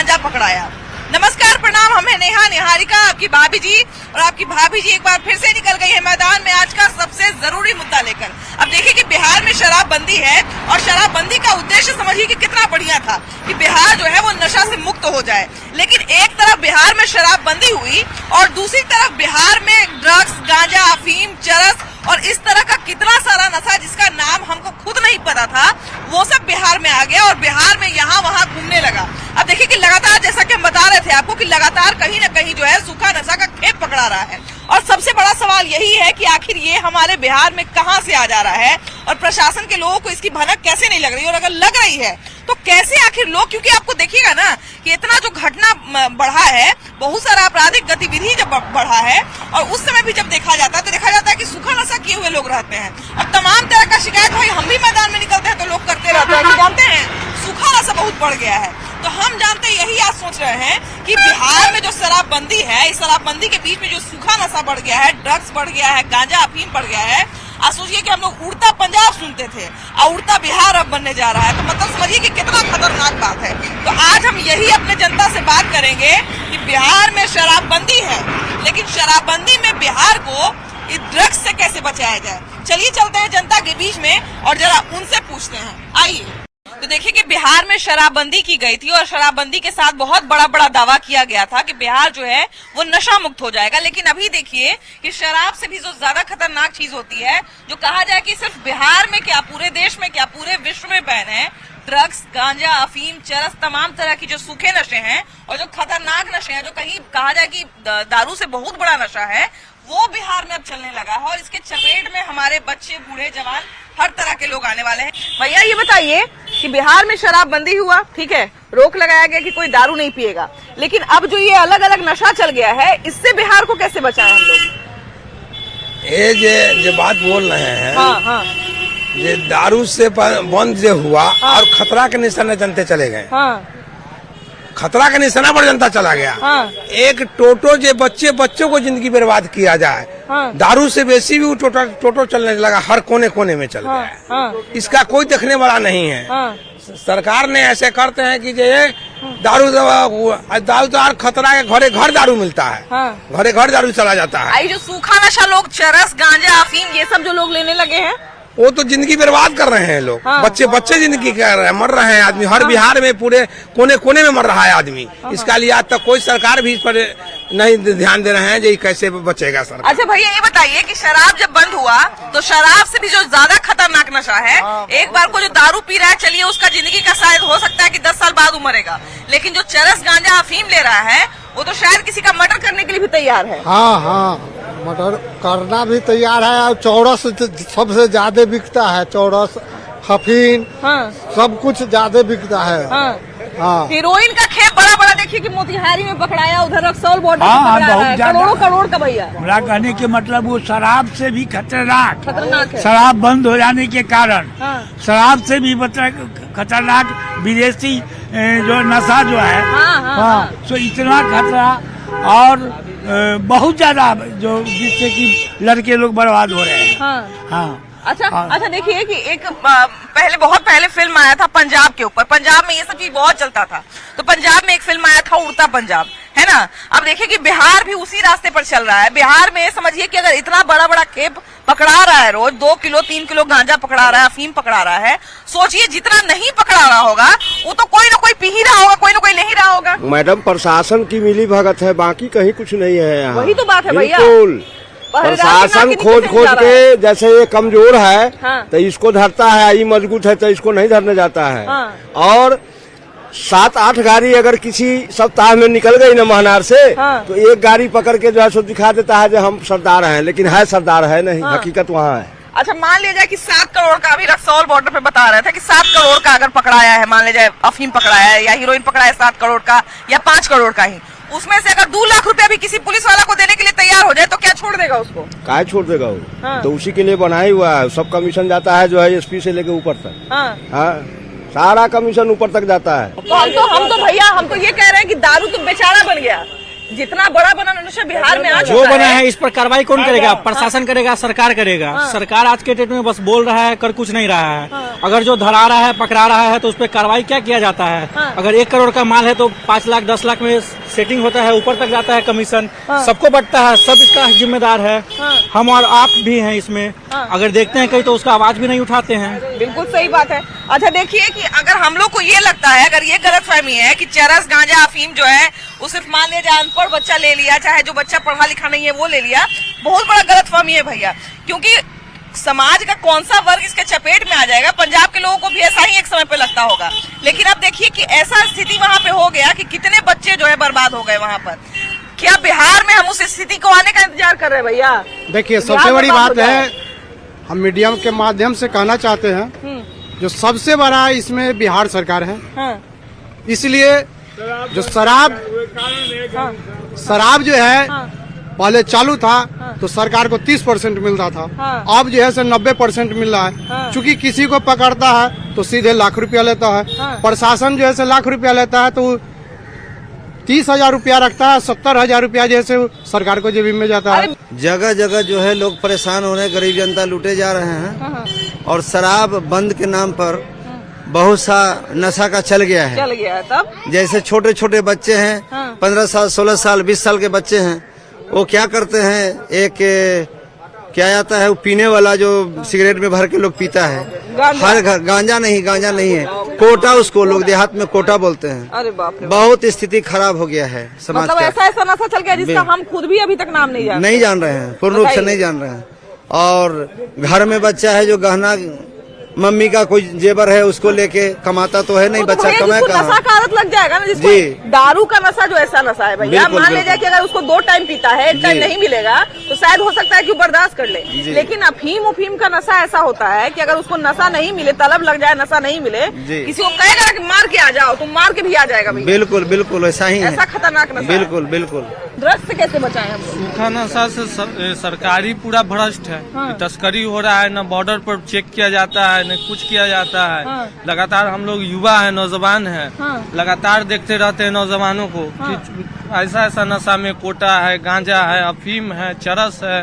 गांजा पकड़ाया। नमस्कार, प्रणाम, हमें नेहा निहारिका, आपकी भाभी जी और आपकी भाभी जी एक बार फिर से निकल गई है मैदान में आज का सबसे जरूरी मुद्दा लेकर। अब देखिए कि बिहार में शराबबंदी है और शराबबंदी का उद्देश्य समझिए कि कितना बढ़िया था कि बिहार जो है वो नशा से मुक्त हो जाए। लेकिन एक तरफ बिहार में शराबबंदी हुई और दूसरी तरफ बिहार में ड्रग्स, गांजा, अफीम, चरस और इस तरह का कितना सारा नशा जिसका नाम हमको खुद नहीं पता था वो सब बिहार में आ गया और बिहार में यहाँ वहाँ घूमने लगा। अब देखिए कि लगातार, जैसा कि हम बता रहे थे आपको, कि लगातार कहीं न कहीं जो है सूखा नशा का खेप पकड़ा रहा है और सबसे बड़ा सवाल यही है कि आखिर ये हमारे बिहार में कहां से आ जा रहा है और प्रशासन के लोगों को इसकी भनक कैसे नहीं लग रही, और अगर लग रही है तो कैसे आखिर लोग, क्योंकि आपको देखिएगा ना कि इतना जो घटना बढ़ा है, बहुत सारा आपराधिक गतिविधि जब बढ़ा है और उस समय भी जब देखा जाता है तो देखा जाता है कि सूखा नशा किए हुए लोग रहते हैं। अब तमाम तरह का शिकायत भाई हम भी मैदान में निकलते हैं तो लोग करते रहते हैं कि जानते हैं सूखा नशा बहुत बढ़ गया है। तो हम जानते यही आज सोच रहे हैं कि बिहार में जो शराबबंदी है, इस शराबबंदी के बीच में जो सूखा नशा बढ़ गया है, ड्रग्स बढ़ गया है, गांजा अफीम बढ़ गया है। आज सोचिए कि हम लोग उड़ता पंजाब सुनते थे और उड़ता बिहार अब बनने जा रहा है, तो मतलब समझिए कि कितना खतरनाक बात है। तो आज हम यही अपने जनता से बात करेंगे कि बिहार में शराबबंदी है, लेकिन शराबबंदी में बिहार को ड्रग्स से कैसे बचाया जाए। चलिए चलते हैं जनता के बीच में और जरा उनसे पूछते हैं, आइए। तो देखिए कि बिहार में शराबबंदी की गई थी और शराबबंदी के साथ बहुत बड़ा दावा किया गया था कि बिहार जो है वो नशा मुक्त हो जाएगा। लेकिन अभी देखिए कि शराब से भी जो ज्यादा खतरनाक चीज होती है, जो कहा जाए कि सिर्फ बिहार में क्या पूरे देश में क्या पूरे विश्व में बैन है, ड्रग्स, गांजा, अफीम, चरस, तमाम तरह की जो सूखे नशे हैं और जो खतरनाक नशे हैं, जो कहीं कहा जाए कि दारू से बहुत बड़ा नशा है, वो बिहार में अब चलने लगा है और इसके चपेट में हमारे बच्चे, बूढ़े, जवान, हर तरह के लोग आने वाले हैं। भैया ये बताइए कि बिहार में शराबबंदी हुआ, ठीक है, रोक लगाया गया कि कोई दारू नहीं पिएगा, लेकिन अब जो ये अलग अलग नशा चल गया है, इससे बिहार को कैसे बचाएं हम लोग? ये जो बात बोल रहे हैं, हाँ। ये दारू से बंद जो हुआ और खतरा के निशाने जनते चले गए। खतरा का निशाना पर जनता चला गया। एक टोटो जो बच्चों को जिंदगी बर्बाद किया जाए, दारू से बेसी भी टोटो चलने लगा, हर कोने कोने में चल गया। इसका कोई देखने वाला नहीं है। सरकार ने ऐसे करते हैं कि ये दारू तो खतरा है, घरे घर दारू मिलता है, घरे घर दारू चला जाता है। जो सूखा नशा लोग चरस, गांजा, अफीम ये सब जो लोग लेने लगे हैं, वो तो जिंदगी बर्बाद कर रहे हैं लोग। बच्चे जिंदगी कर रहे हैं, मर रहे हैं आदमी, हर बिहार में पूरे कोने कोने में मर रहा है आदमी। इसका लिए आज तक कोई सरकार भी इस पर नहीं ध्यान दे रहे हैं जो कैसे बचेगा सरकार। अच्छा भैया ये बताइए कि शराब जब बंद हुआ तो शराब से भी जो ज्यादा खतरनाक नशा है, एक बार को जो दारू पी रहा है, चलिए उसका जिंदगी का शायद हो सकता है कि 10 साल बाद मरेगा, लेकिन जो चरस, गांजा, अफीम ले रहा है वो तो शायद किसी का मर्डर करने के लिए भी तैयार है। हाँ, मर्डर करना भी तैयार है और चौरस सबसे ज्यादा बिकता है, चौरस, अफीम, सब कुछ ज्यादा बिकता है। हीरोइन का खेप बड़ा देखिए कि मोतिहारी में पकड़ाया, उधर रक्सौल बॉर्डर पे पकड़ा है, करोड़ों का भैया। मेरा कहने के मतलब वो शराब से भी खतरनाक है। शराब बंद हो जाने के कारण शराब से भी खतरनाक विदेशी जो नशा जो है, तो इतना खतरा और बहुत ज्यादा जो जिससे कि लड़के लोग बर्बाद हो रहे हैं। अच्छा देखिए कि एक बहुत पहले फिल्म आया था पंजाब के ऊपर, पंजाब में ये सब चीज बहुत चलता था, तो पंजाब में एक फिल्म आया था उड़ता पंजाब, है ना। अब देखिए कि बिहार भी उसी रास्ते पर चल रहा है। बिहार में समझिए कि अगर इतना बड़ा खेप पकड़ा रहा है, रोज 2 किलो 3 किलो गांजा पकड़ा रहा है, अफीम पकड़ा रहा है, सोचिए जितना नहीं पकड़ा रहा होगा वो तो कोई ना कोई पी ही रहा होगा, कोई ना कोई ले ही रहा होगा। मैडम प्रशासन की मिली भगत है, बाकी कहीं कुछ नहीं है यहाँ। वही तो बात है भैया, प्रशासन खोज के, जैसे ये कमजोर है तो इसको धरता है, ये मजबूत है तो इसको नहीं धरने जाता है। और 7-8 गाड़ी अगर किसी सप्ताह में निकल गई ना महनार से, तो एक गाड़ी पकड़ के जो है सो दिखा देता है जो हम सरदार हैं, लेकिन है सरदार है नहीं, हकीकत वहाँ है। अच्छा मान लिया जाए कि 7 करोड़ का, अभी रक्सौल बॉर्डर पे बता रहे थे कि 7 करोड़ का अगर पकड़ाया है, मान लीजिए अफीम पकड़ाया है या हीरोइन पकड़ा है 7 करोड़ का या 5 करोड़ का ही, उसमें से अगर 2 लाख रुपया भी किसी पुलिस वाला को देने के लिए तैयार हो जाए तो क्या छोड़ देगा उसको? क्या छोड़ देगा वो? तो उसी के लिए बना ही हुआ है, सब कमीशन जाता है जो है एसपी से लेके ऊपर तक। सारा कमीशन ऊपर तक जाता है। हम तो भैया हम तो ये कह रहे हैं कि दारू तो बेचारा बन गया, जितना बड़ा बना नशा बिहार में आ जो चुका बना है इस पर कार्रवाई कौन करेगा? प्रशासन करेगा, सरकार करेगा। सरकार आज के डेट में बस बोल रहा है, कर कुछ नहीं रहा है। अगर जो धरा रहा है, पकड़ा रहा है, तो उस पर कार्रवाई क्या किया जाता है? अगर 1 करोड़ का माल है तो 5 लाख 10 लाख में सेटिंग होता है, ऊपर तक जाता है कमीशन, सबको बटता है, सब इसका जिम्मेदार है। हम और आप भी हैं इसमें। अगर देखते हैं कहीं तो उसका आवाज भी नहीं उठाते हैं। बिल्कुल सही बात है। अच्छा देखिए कि अगर हम लोग को ये लगता है, अगर ये गलतफहमी है कि चरस गांजा अफीम जो है वो सिर्फ मान लिया जाए अनपढ़ बच्चा ले लिया, चाहे जो बच्चा पढ़ा लिखा नहीं है वो ले लिया, बहुत बड़ा गलतफहमी है भैया। क्योंकि समाज का कौन सा वर्ग इसके चपेट में आ जाएगा? पंजाब के लोगों को भी ऐसा ही एक समय पे लगता होगा, लेकिन अब देखिए कि ऐसा स्थिति वहाँ पे हो गया कि कितने बच्चे जो है बर्बाद हो गए वहाँ पर। क्या बिहार में हम उस स्थिति को आने का इंतजार कर रहे हैं भैया? देखिए सबसे बड़ी बात है, हम मीडिया के माध्यम से कहना चाहते हैं, जो सबसे बड़ा इसमें बिहार सरकार है। इसलिए जो शराब जो है पहले चालू था तो सरकार को 30% मिलता था, अब जो है 90% मिल रहा है। चूंकि किसी को पकड़ता है तो सीधे लाख रुपया लेता है, प्रशासन जो है लाख रुपया लेता है तो 30,000 रुपया रखता है, 70,000 रुपया जैसे सरकार को जेबी में जाता है। जगह जगह जो है लोग परेशान हो रहे हैं, गरीब जनता लूटे जा रहे हैं और शराब बंद के नाम पर बहुत सा नशा का चल गया है। तब जैसे छोटे छोटे बच्चे हैं, 15 साल 16 साल 20 साल के बच्चे हैं, वो क्या करते हैं, एक क्या आता है वो पीने वाला जो सिगरेट में भर के लोग पीता है, हर घर गांजा नहीं है, कोटा, उसको लोग देहात में कोटा बोलते हैं। अरे बाप रे, बहुत स्थिति खराब हो गया है समाज मतलब का। ऐसा नशा चल गया जिसका हम खुद भी अभी तक नाम नहीं जानते। नहीं जान रहे हैं, पूर्ण रूप से नहीं जान रहे हैं। और घर में बच्चा है जो गहना मम्मी का कोई जेवर है उसको लेके कमाता तो है नहीं, बच्चा कमाए कहाँ? नशा का आदत लग जाएगा ना जिसको। दारू का नशा जो ऐसा नशा है भैया, मान लीजिए कि अगर उसको 2 टाइम पीता है, 1 टाइम नहीं मिलेगा तो शायद हो सकता है कि वो बर्दाश्त कर ले। लेकिन अफीम का नशा ऐसा होता है कि अगर उसको नशा नहीं मिले, तलब लग जाए, नशा नहीं मिले, किसी को कहेगा कि मार के आ जाओ, तुम मार के भी आ जाएगा भैया। बिल्कुल बिल्कुल ऐसा ही है, ऐसा खतरनाक नशा। बिल्कुल बिल्कुल। ड्रग्स से कैसे बचाएं हम? सूखा नशा से सरकारी पूरा भ्रष्ट है। तस्करी हो रहा है, न बॉर्डर पर चेक किया जाता है, न कुछ किया जाता है। लगातार हम लोग युवा है, नौजवान है, लगातार देखते रहते हैं नौजवानों को कि ऐसा नशा में कोटा है, गांजा है, अफीम है, चरस है,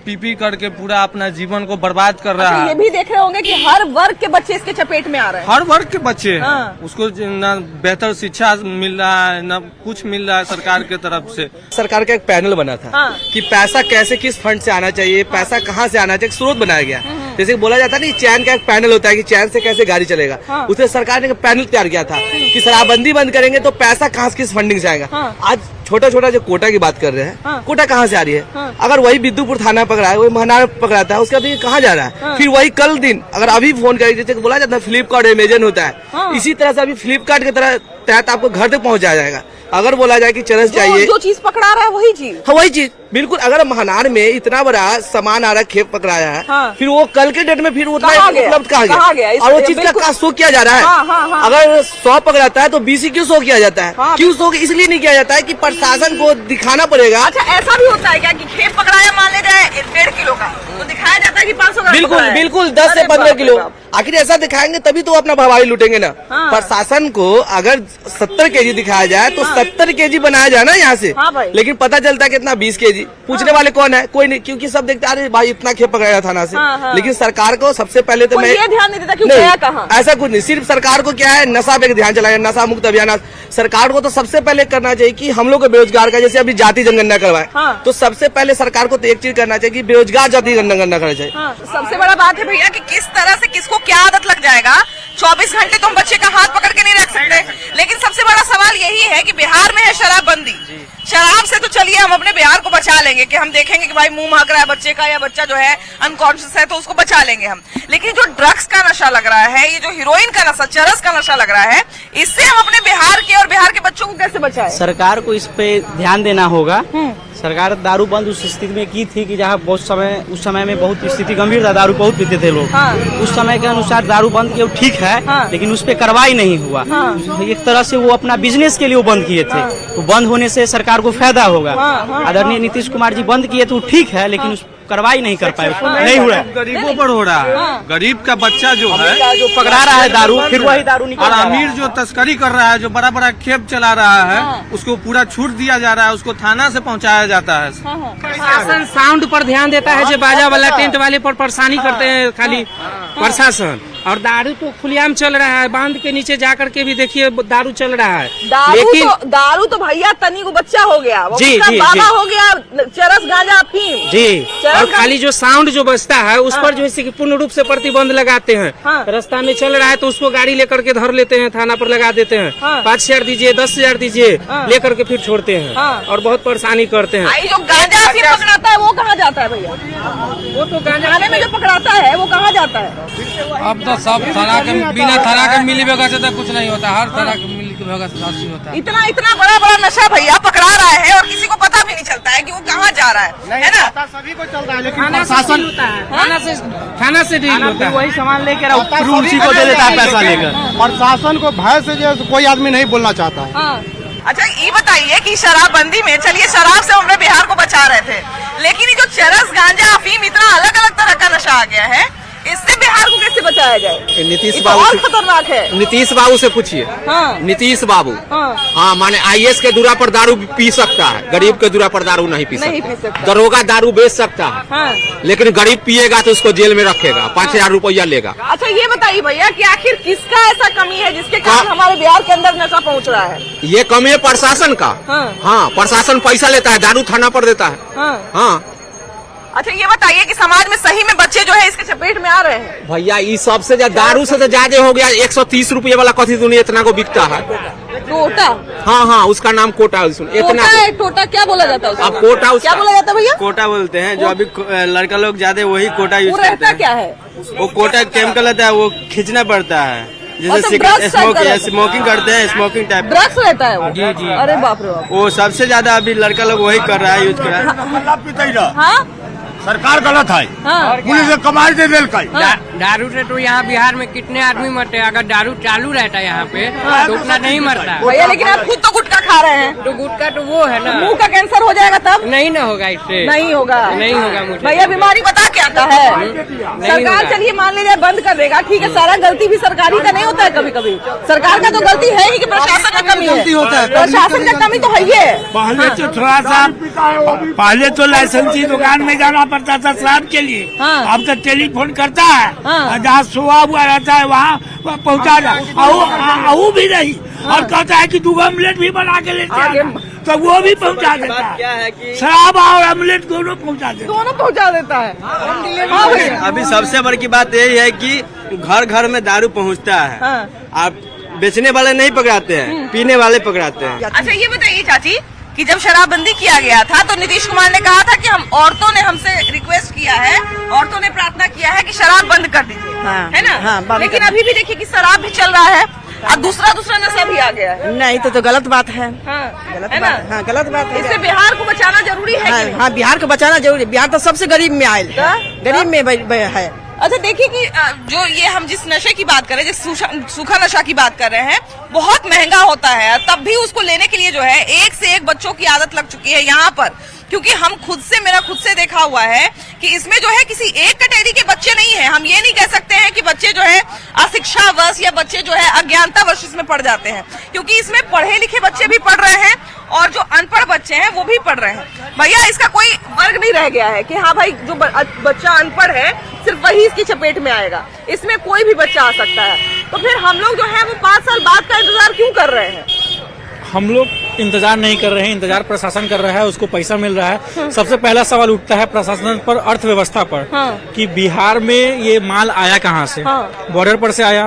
पी करके पूरा अपना जीवन को बर्बाद कर रहा है। ये भी देख रहे होंगे कि हर वर्ग के बच्चे इसके चपेट में आ रहे हैं। हर वर्ग के बच्चे हैं, उसको न बेहतर शिक्षा मिल रहा है, न कुछ मिल रहा है सरकार के तरफ से। सरकार का एक पैनल बना था कि पैसा कैसे किस फंड से आना चाहिए, पैसा कहाँ से आना चाहिए, स्रोत बनाया गया। जैसे बोला जाता है ना, चैन का एक पैनल होता है कि चैन से कैसे गाड़ी चलेगा, उससे सरकार ने एक पैनल तैयार किया था कि शराबबंदी बंद करेंगे तो पैसा कहाँ से किस फंडिंग से आएगा। आज छोटा जो कोटा की बात कर रहे हैं, कोटा कहाँ से आ रही है? अगर वही बिद्दुपुर थाना पकड़ा है, वही महनार पकड़ाता है, उसका भी कहाँ जा रहा है? फिर वही कल दिन अगर अभी फोन करें, जैसे बोला जाता है फ्लिपकार्ट अमेजन होता है, इसी तरह से अभी फ्लिपकार्ट की तरह तहत आपको घर तक पहुँचाया जाएगा। अगर बोला जाए कि चरस चाहिए, जो चीज पकड़ा रहा है वही चीज, हाँ वही चीज बिल्कुल। अगर महनार में इतना बड़ा सामान आ रहा है, खेप पकड़ाया है, फिर वो कल के डेट में फिर उतना उपलब्ध कहाँ गया? और वो चीज का शो किया जा रहा है। अगर 100 पकड़ाता है तो 20 क्यों शो किया जाता है? क्यों शो इसलिए नहीं किया जाता है कि प्रशासन को दिखाना पड़ेगा। अच्छा ऐसा भी होता है क्या कि खेप पकड़ाया मान ले जाए 1.5 किलो का, तो दिखाया जाता है कि 500 ग्राम? बिल्कुल 10 से 15 किलो। आखिर ऐसा दिखाएंगे तभी तो अपना भवाई लूटेंगे ना। प्रशासन को अगर 70 केजी दिखाया जाए तो 70 केजी बनाया जाए ना यहाँ से, लेकिन पता चलता है कितना 20 केजी। पूछने वाले कौन है? कोई नहीं, क्योंकि सब देखते अरे भाई इतना खेप पकड़ाया थाना से। लेकिन सरकार को सबसे पहले तो मैं ये ध्यान नहीं देता कि गया कहाँ। ऐसा कुछ नहीं, सिर्फ सरकार को क्या है, नशा पे ध्यान चलाया, नशा मुक्त अभियान। सरकार को तो सबसे पहले करना चाहिए कि हम लोग को बेरोजगार का, जैसे अभी जाति जनगणना करवाए, तो सबसे पहले सरकार को तो एक चीज करना चाहिए कि बेरोजगार जाति जनगणना करना चाहिए। सबसे बड़ा बात है भैया कि किस तरह से किसको क्या आदत लग जाएगा। 24 घंटे तुम बच्चे का हाथ पकड़ के नहीं रख सकते। लेकिन सबसे बड़ा सवाल यही है कि बिहार में है शराबबंदी, शराब से तो चलिए हम अपने बिहार को बचा लेंगे कि हम देखेंगे कि भाई मुंह महक रहा है बच्चे का, या बच्चा जो है अनकॉन्शियस है तो उसको बचा लेंगे हम। लेकिन जो ड्रग्स का नशा लग रहा है, ये जो हीरोइन का नशा, चरस का नशा लग रहा है, इससे हम अपने बिहार के और बिहार के बच्चों को कैसे बचाएं? सरकार को इस पे ध्यान देना होगा। सरकार दारू बंद उस स्थिति में की थी कि जहाँ उस समय में बहुत स्थिति गंभीर था, दारू बहुत पीते थे लोग। उस समय के अनुसार दारू बंद किया ठीक है, लेकिन उस पर कार्रवाई नहीं हुआ। एक तरह से वो अपना बिजनेस के लिए वो बंद किए थे, तो बंद होने से सरकार को फायदा होगा। आदरणीय नीतीश कुमार जी बंद किए तो ठीक है, लेकिन कार्रवाई नहीं कर पाए, नहीं हो रहा है। गरीबों पर हो रहा है। गरीब का बच्चा जो है जो पकड़ा रहा है दारू, फिर वही दारू निकल और जा रहा है। अमीर जो तस्करी कर रहा है, जो बड़ा बड़ा खेप चला रहा है, उसको पूरा छूट दिया जा रहा है, उसको थाना से पहुंचाया जाता है। प्रशासन साउंड पर ध्यान देता है, जो बाजा वाला टेंट वाले पर परेशानी करते हैं खाली प्रशासन। और दारू तो खुलेआम चल रहा है, बांध के नीचे जाकर के भी देखिए दारू चल रहा है। दारू तो भैया तनी को बच्चा हो गया, वो जी, उसका जी, बाबा जी। हो गया, चरस गांजा अफीम जी। और खाली जो साउंड जो बजता है उस पर जो है कि पूर्ण रूप से प्रतिबंध लगाते हैं। रास्ता में चल रहा है तो उसको गाड़ी लेकर के धर लेते हैं, थाना पर लगा देते हैं। 5,000 दीजिए, 10,000 दीजिए, लेकर के फिर छोड़ते हैं और बहुत परेशानी करते हैं। जो गांजा अफीम पकड़ाता है वो कहाँ जाता है भैया? वो तो गांजा में जो पकड़ाता है वो कहाँ जाता है? अब तो सब थाना के बिना थाना के मिली भगत से तो कुछ नहीं होता, हर तरह के मिली भगत से हासिल होता है। इतना इतना बड़ा बड़ा नशा भैया पकड़ा रहा है और किसी को पता भी नहीं चलता है कि वो कहाँ जा रहा है ना? सभी को चलता है, लेकिन प्रशासन थाना से डील होता है। वही सामान लेकर उसी को दे देता है पैसा लेकर। प्रशासन को भय से जो कोई आदमी नहीं बोलना चाहता है। अच्छा ये बताइए कि शराबबंदी में, चलिए शराब से हमने बिहार को बचा रहे थे, लेकिन ये जो चरस गांजा अफीम इतना अलग अलग तरह का नशा आ गया है, इससे बिहार को कैसे बचाया जाए? नीतीश बाबू बहुत खतरनाक है। नीतीश बाबू से पूछिए। नीतीश बाबू हाँ माने IAS के दूरा पर दारू पी सकता है, गरीब के दूरा पर दारू नहीं पी सकता। दरोगा दारू बेच सकता है, लेकिन गरीब पिएगा तो उसको जेल में रखेगा, 5,000 रुपया लेगा। अच्छा ये बताइए भैया कि आखिर किसका ऐसा कमी है जिसके कारण हमारे बिहार के अंदर नशा पहुंच रहा है? ये कमी है प्रशासन का। हाँ प्रशासन पैसा लेता है, दारू थाना पर देता है। हाँ अच्छा ये बताइए कि समाज में सही में बच्चे जो है इसके चपेट में आ रहे हैं? भैया ये सबसे ज्यादा दारू से तो ज्यादा हो गया। 130 रुपये वाला कथी दुनिया इतना को बिकता है। टोटा? हाँ उसका नाम कोटा। इतना टोटा क्या बोला जाता है? अब कोटा क्या बोला जाता है भैया? कोटा बोलते हैं, जो अभी लड़का लोग ज्यादा वही कोटा यूज वो करते रहता हैं। क्या है? वो कोटा केमिकल रहता है, वो खींचना पड़ता है, जैसे स्मोकिंग करते हैं, स्मोकिंग टाइप ड्रग्स रहता है वो। जी। अरे बाप रे बाप। वो सबसे ज्यादा अभी लड़का लोग वही कर रहा है, यूज कर रहा है। हाँ सरकार गलत है, पुलिस कमाई दे दिल का। दारू से तो यहाँ बिहार में कितने आदमी मरते हैं। अगर दारू चालू रहता है यहाँ पे तो उतना नहीं मरता भैया, लेकिन आप खुद तो गुटखा खा रहे हैं। तो गुटखा तो वो है ना, मुंह का कैंसर हो जाएगा तब? नहीं ना होगा इससे, नहीं होगा मुझे भैया। बीमारी बता क्या आता है? सरकार चलिए मान लीजिए बंद कर देगा, ठीक है, सारा गलती भी सरकारी का नहीं होता है। कभी कभी सरकार का तो गलती है ही कि प्रशासन का कमी है। प्रशासन का कमी तो है ही है। पहले तो थोड़ा सा, पहले तो लाइसेंसी दुकान में जाना पड़ता था शराब के लिए। अब तो टेलीफोन करता है, जहाँ सोआ हुआ रहता है वहाँ पहुँचा जाए, वो भी नहीं। और कहता है कि 2 ऑमलेट भी बना के लेते हैं, तो वो भी पहुँचा देता है। शराब और ऑमलेट दोनों पहुँचा देता है। अभी सबसे बड़ी बात यही है कि घर घर में दारू पहुँचता है। आप बेचने वाले नहीं पकड़ाते हैं, पीने वाले पकड़ाते हैं। अच्छा ये बताइए चाची कि जब शराबबंदी किया गया था तो नीतीश कुमार ने कहा था कि हम औरतों ने हमसे रिक्वेस्ट किया है, औरतों ने प्रार्थना किया है कि शराब बंद कर दीजिए, है ना? लेकिन अभी भी देखिए कि शराब भी चल रहा है और दूसरा नशा भी आ गया है। नहीं तो गलत बात है। गलत बात है। इससे बिहार को बचाना जरूरी है। हाँ बिहार को बचाना जरूरी। बिहार तो सबसे गरीब में आयल, गरीब में है। अच्छा देखिए कि जो ये हम जिस नशे की बात कर रहे हैं, जिस सूखा नशा की बात कर रहे हैं, बहुत महंगा होता है, तब भी उसको लेने के लिए जो है एक से एक बच्चों की आदत लग चुकी है यहाँ पर। क्योंकि हम मेरा खुद से देखा हुआ है कि इसमें जो है किसी एक कैटेगरी के बच्चे नहीं है। हम ये नहीं कह सकते हैं कि बच्चे जो है अशिक्षावश या बच्चे जो है अज्ञानतावश इसमें पढ़ जाते हैं, क्योंकि इसमें पढ़े लिखे बच्चे भी पढ़ रहे हैं और जो अनपढ़ बच्चे हैं वो भी पढ़ रहे हैं। भैया इसका कोई वर्ग नहीं रह गया है कि हाँ भाई जो बच्चा अनपढ़ है सिर्फ वही इसकी चपेट में आएगा, इसमें कोई भी बच्चा आ सकता है। तो फिर हम लोग जो है वो 5 साल बाद का इंतजार क्यों कर रहे हैं? हम लोग इंतजार नहीं कर रहे हैं, इंतजार प्रशासन कर रहा है, उसको पैसा मिल रहा है। सबसे पहला सवाल उठता है प्रशासन पर, अर्थव्यवस्था पर, कि बिहार में ये माल आया कहाँ से? बॉर्डर पर से आया।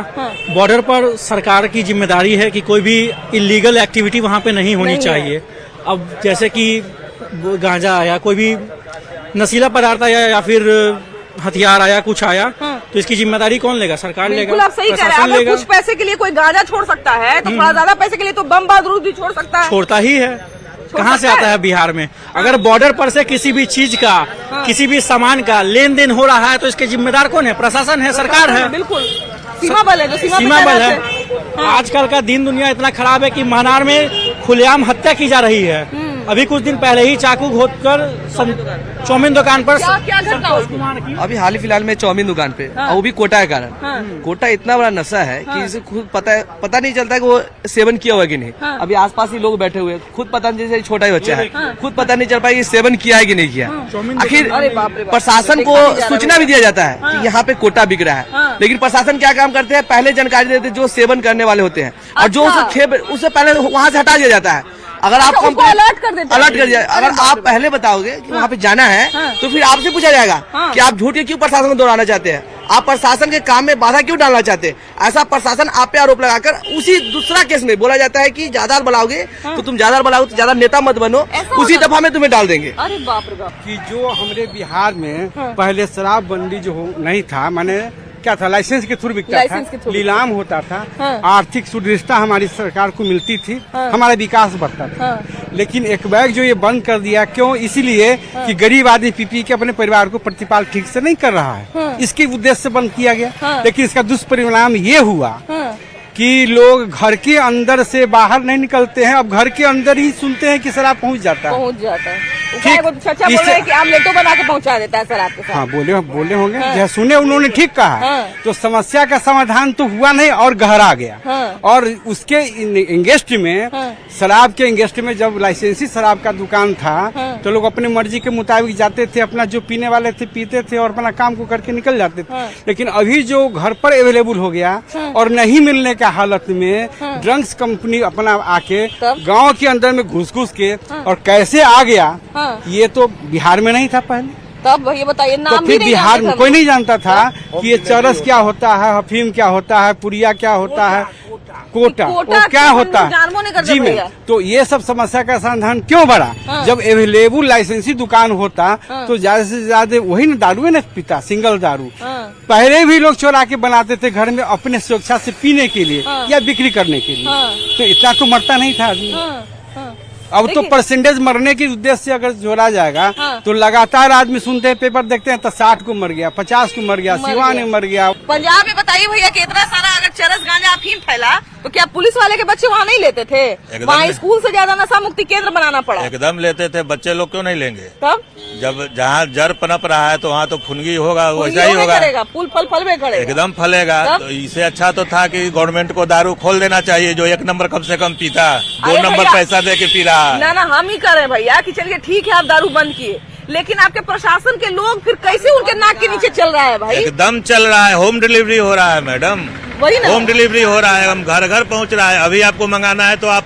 बॉर्डर पर सरकार की जिम्मेदारी है कि कोई भी इलीगल एक्टिविटी वहाँ पे नहीं होनी चाहिए। अब जैसे कि गांजा आया, कोई भी नशीला पदार्थ आया या फिर हथियार आया, कुछ आया, तो इसकी जिम्मेदारी कौन लेगा? सरकार लेगा। बिल्कुल आप सही कह रहे हैं। अगर कुछ पैसे के लिए कोई गांजा छोड़ सकता है तो थोड़ा ज्यादा पैसे के लिए तो बम बारूद भी छोड़ सकता है। छोड़ता ही है। कहाँ से आता है बिहार में? अगर बॉर्डर पर से किसी भी चीज का, किसी भी सामान का लेन देन हो रहा है तो इसके जिम्मेदार कौन है? प्रशासन है, सरकार है। बिल्कुल सीमा बल है, जो सीमा बल है। आजकल का दिन दुनिया इतना खराब है कि महानार में खुलेआम हत्या की जा रही है। अभी कुछ दिन पहले ही चाकू घोंचकर चाउमीन दुकान पर क्या घटना हुई? अभी हाल ही फिलहाल में चाउमीन दुकान पे और वो भी कोटा के कारण। कोटा इतना बड़ा नशा है कि इसे खुद पता नहीं चलता कि वो सेवन किया हुआ कि नहीं। अभी आसपास ही लोग बैठे हुए खुद पता नहीं, जैसे छोटा ही बच्चा है खुद पता नहीं चल पाया कि सेवन किया है कि नहीं किया। आखिर प्रशासन को सूचना भी दिया जाता है कि यहाँ पे कोटा बिक रहा है, लेकिन प्रशासन क्या काम करते हैं, पहले जानकारी देते हैं जो सेवन करने वाले होते हैं और जो उससे पहले वहाँ से हटा दिया जाता है। अगर आप अलर्ट कर देते हैं। अलर्ट कर दिया, अगर आप पहले बताओगे कि वहाँ पे जाना है तो फिर आपसे पूछा जाएगा कि आप झूठ के क्यों प्रशासन को दौड़ाना चाहते हैं, आप प्रशासन के काम में बाधा क्यों डालना चाहते हैं। ऐसा प्रशासन आप पे आरोप लगाकर उसी दूसरा केस में बोला जाता है कि ज्यादा बढ़ाओगे तो तुम ज्यादा बढ़ाओ तो ज्यादा नेता मत बनो, उसी दफा में तुम्हें डाल देंगे। अरे बाप रे बाप। कि जो हमारे बिहार में पहले शराबबंदी जो नहीं था, माने क्या था, लाइसेंस के थ्रू बिकता था, नीलाम होता था, आर्थिक सुदृढ़ता हमारी सरकार को मिलती थी, हमारा विकास बढ़ता था। लेकिन एक बैग जो ये बंद कर दिया, क्यों? इसीलिए कि गरीब आदमी पी के अपने परिवार को प्रतिपाल ठीक से नहीं कर रहा है, इसके उद्देश्य से बंद किया गया। लेकिन इसका दुष्परिणाम ये हुआ कि लोग घर के अंदर से बाहर नहीं निकलते हैं, अब घर के अंदर ही सुनते हैं कि शराब पहुंच जाता है। ठीक, चाचा बोल रहे हैं कि आमलेटो बना के पहुंचा देता है शराब के साथ। हाँ, बोले होंगे। जहाँ सुने उन्होंने ठीक कहा। तो समस्या का समाधान तो हुआ नहीं और गहरा गया। और उसके इंगेस्ट में, शराब के इंगेस्ट में जब लाइसेंसी शराब का दुकान था तो लोग अपनी मर्जी के मुताबिक जाते थे, अपना जो पीने वाले थे पीते थे और अपना काम को करके निकल जाते थे। लेकिन अभी जो घर पर अवेलेबल हो गया और नहीं मिलने का हालत में ड्रग्स कंपनी अपना आके गांव के अंदर में घुस के और कैसे आ गया, ये तो बिहार में नहीं था पहले। तब ये बताइए, नाम तो फिर बिहार में कोई नहीं जानता था कि ये चरस क्या होता है, अफीम क्या होता है, पुरिया क्या होता है, कोटा क्या होता है। जी में तो ये सब समस्या का समाधान क्यों बढ़ा? जब अवेलेबल लाइसेंसी दुकान होता तो ज्यादा से ज्यादा वही न दारू न पीता, सिंगल दारू। पहले भी लोग चोरा के बनाते थे घर में अपने सुरक्षा से पीने के लिए या बिक्री करने के लिए, तो इतना तो मरता नहीं था आदमी। अब तो परसेंटेज मरने के उद्देश्य से अगर जोड़ा जाएगा तो लगातार आदमी सुनते हैं, पेपर देखते हैं तो 60 को मर गया, 50 को मर गया, सिवान में मर गया। पंजाब में बताइए भैया कि इतना सारा अगर चरस गांजा अफीम फैला तो क्या पुलिस वाले के बच्चे वहाँ नहीं लेते थे? वहाँ स्कूल से ज्यादा नशा मुक्ति केंद्र बनाना पड़ा। एकदम लेते थे, बच्चे लोग क्यों नहीं लेंगे? तब जब जहाँ जड़ पनप रहा है तो वहाँ तो फुनगी होगा, वैसा ही होगा, फूल फल में करेगा, एकदम फलेगा। तो इससे अच्छा तो था कि गवर्नमेंट को दारू खोल देना चाहिए, जो 1 नंबर कम से कम पीता 2 नंबर पैसा दे के पी रहा है। ना हम ही करें भैया कि चलिए ठीक है आप दारू बंद किए, लेकिन आपके प्रशासन के लोग फिर कैसे उनके नाक के नीचे चल रहा है भाई? एकदम चल रहा है, होम डिलीवरी हो रहा है मैडम, वही ना, होम डिलीवरी हो रहा है, हम घर घर पहुंच रहा है। अभी आपको मंगाना है तो आप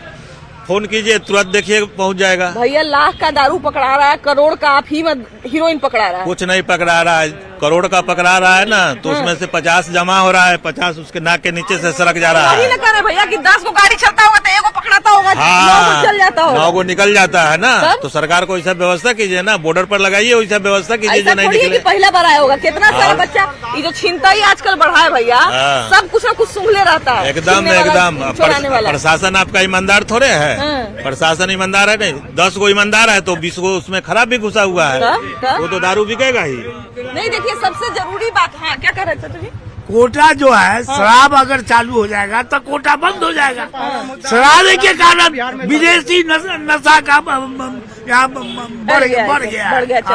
फोन कीजिए, तुरंत देखिए पहुंच जाएगा। भैया लाख का दारू पकड़ा रहा है, करोड़ का अफीम हीरोइन पकड़ा रहा है। कुछ नहीं पकड़ा रहा है, करोड़ का पकड़ा रहा है ना, तो उसमें से 50 जमा हो रहा है, 50 उसके नाक के नीचे से सड़क जा रहा है। वही ना करे भैया कि 10 को गाड़ी चलता होगा तो 1 को पकड़ाता होगा, 9 को चल जाता होगा, 9 को निकल जाता है ना। तो सरकार को ऐसा व्यवस्था कीजिए ना, बॉर्डर पर लगाइए वैसा व्यवस्था कीजिए जो नहीं निकले। पहला बार आया होगा, कितना सारा बच्चा ये जो छीनता ही आजकल बढ़ा है भैया, सब कुछ न कुछ सूंघले रहता है। एकदम प्रशासन आपका ईमानदार थोड़े है, प्रशासन ईमानदार है नहीं। 10 को ईमानदार है तो 20 को उसमें खराब भी घुसा हुआ है, वो तो दारू बिकेगा ही नहीं। देखिए सबसे जरूरी बात, हाँ क्या कर रहे थे तुझे? कोटा जो है, शराब अगर चालू हो जाएगा तो कोटा बंद हो जाएगा। शराब के कारण विदेशी नशा का यहाँ बढ़ गया।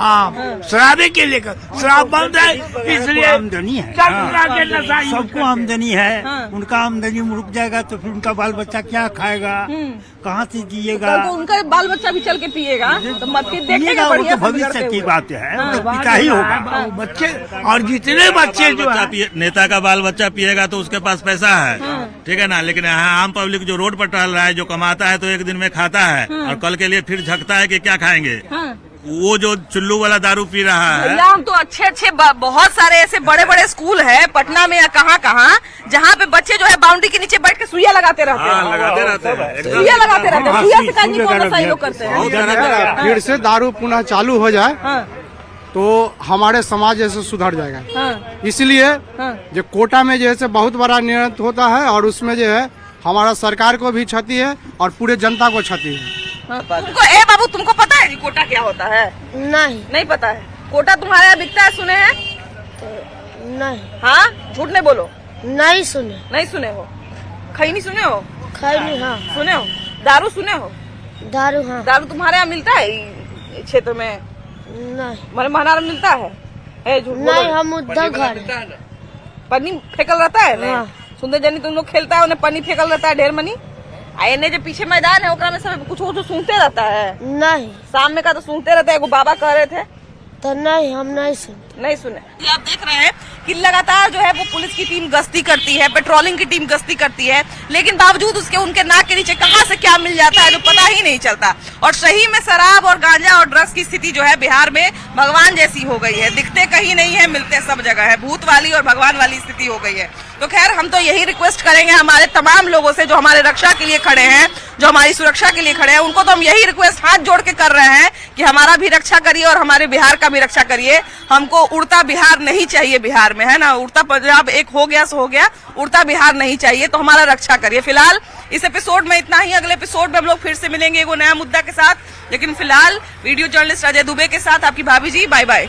हाँ, शराबे के लेकर शराब बंद है, इसलिए आमदनी है, सबको आमदनी है। उनका आमदनी रुक जाएगा तो फिर उनका बाल बच्चा क्या खाएगा, कहाँ से जिएगा? तो उनका बाल बच्चा भी चल के पिएगा तो मत के देखेगा, वो तो भविष्य की बात है, क्या ही होगा। बच्चे और जितने बच्चे जो है, नेता का बाल बच्चा पिएगा तो उसके पास पैसा है, ठीक है ना। लेकिन यहाँ आम पब्लिक जो रोड पर टहल रहा है, जो कमाता है तो एक दिन में खाता है और कल के लिए फिर झकता है कि क्या खाएंगे। वो जो चुल्लू वाला दारू पी रहा है। हम तो अच्छे बहुत सारे ऐसे बड़े स्कूल है पटना में या कहाँ जहाँ पे बच्चे जो है बाउंड्री के नीचे बैठ के सुइया लगाते रहते हैं, सुइया लगाते रहते हैं, सुइया से काजी कौन सा लोग करते हैं। फिर से दारू पुनः चालू हो जाए तो हमारे समाज जैसे सुधर जाएगा। इसलिए जो कोटा में जैसे बहुत बड़ा निर्णय होता है और उसमें जो है हमारा सरकार को भी क्षति है और पूरे जनता को क्षति है। तुमको बाबू तुमको पता है कोटा क्या होता है? नहीं पता है। कोटा तुम्हारे यहाँ बिकता है, सुने हैं? नहीं। हाँ, झूठ नहीं बोलो। नहीं सुने हो? खैनी सुने हो? खैनी हाँ सुने हो? दारू सुने हो? दारू हाँ दारू तुम्हारे यहाँ मिलता है इस क्षेत्र में? नहीं हमारे महाराष्ट्र में मिलता है झूठ बोलो। नहीं हम उधर घर पन्नी फेंकल रहता है ना? हाँ। सुंदर जनी तुम लोग खेलता है उन्हें पन्नी फेंकल रहता है ढेर मनी। आने जो पीछे मैदान है ओकरा में सब कुछ सूंघते रहता है? नहीं सामने का तो सूंघते रहता है। वो बाबा कह रहे थे तो नहीं हम नहीं सुनते। नहीं सुने। ये आप देख रहे हैं कि लगातार जो है वो पुलिस की टीम गश्ती करती है, पेट्रोलिंग की टीम गश्ती करती है, लेकिन बावजूद उसके उनके नाक के नीचे कहां से क्या मिल जाता है जो पता ही नहीं चलता। और सही में शराब और गांजा और ड्रग्स की स्थिति जो है बिहार में भगवान जैसी हो गई है। दिखते कहीं नहीं है, मिलते सब जगह है। भूत वाली और भगवान वाली स्थिति हो गई है। तो खैर हम तो यही रिक्वेस्ट करेंगे हमारे तमाम लोगों से जो हमारे रक्षा के लिए खड़े हैं, जो हमारी सुरक्षा के लिए खड़े हैं, उनको तो हम यही रिक्वेस्ट हाथ जोड़ के कर रहे हैं कि हमारा भी रक्षा करिए और हमारे बिहार का भी रक्षा करिए। हमको उड़ता बिहार नहीं चाहिए बिहार में, है ना। उड़ता पंजाब एक हो गया सो हो गया, उड़ता बिहार नहीं चाहिए। तो हमारा रक्षा करिए। फिलहाल इस एपिसोड में इतना ही। अगले एपिसोड में हम लोग फिर से मिलेंगे एगो नया मुद्दा के साथ। लेकिन फिलहाल वीडियो जर्नलिस्ट अजय दुबे के साथ आपकी भाभी जी, बाय बाय।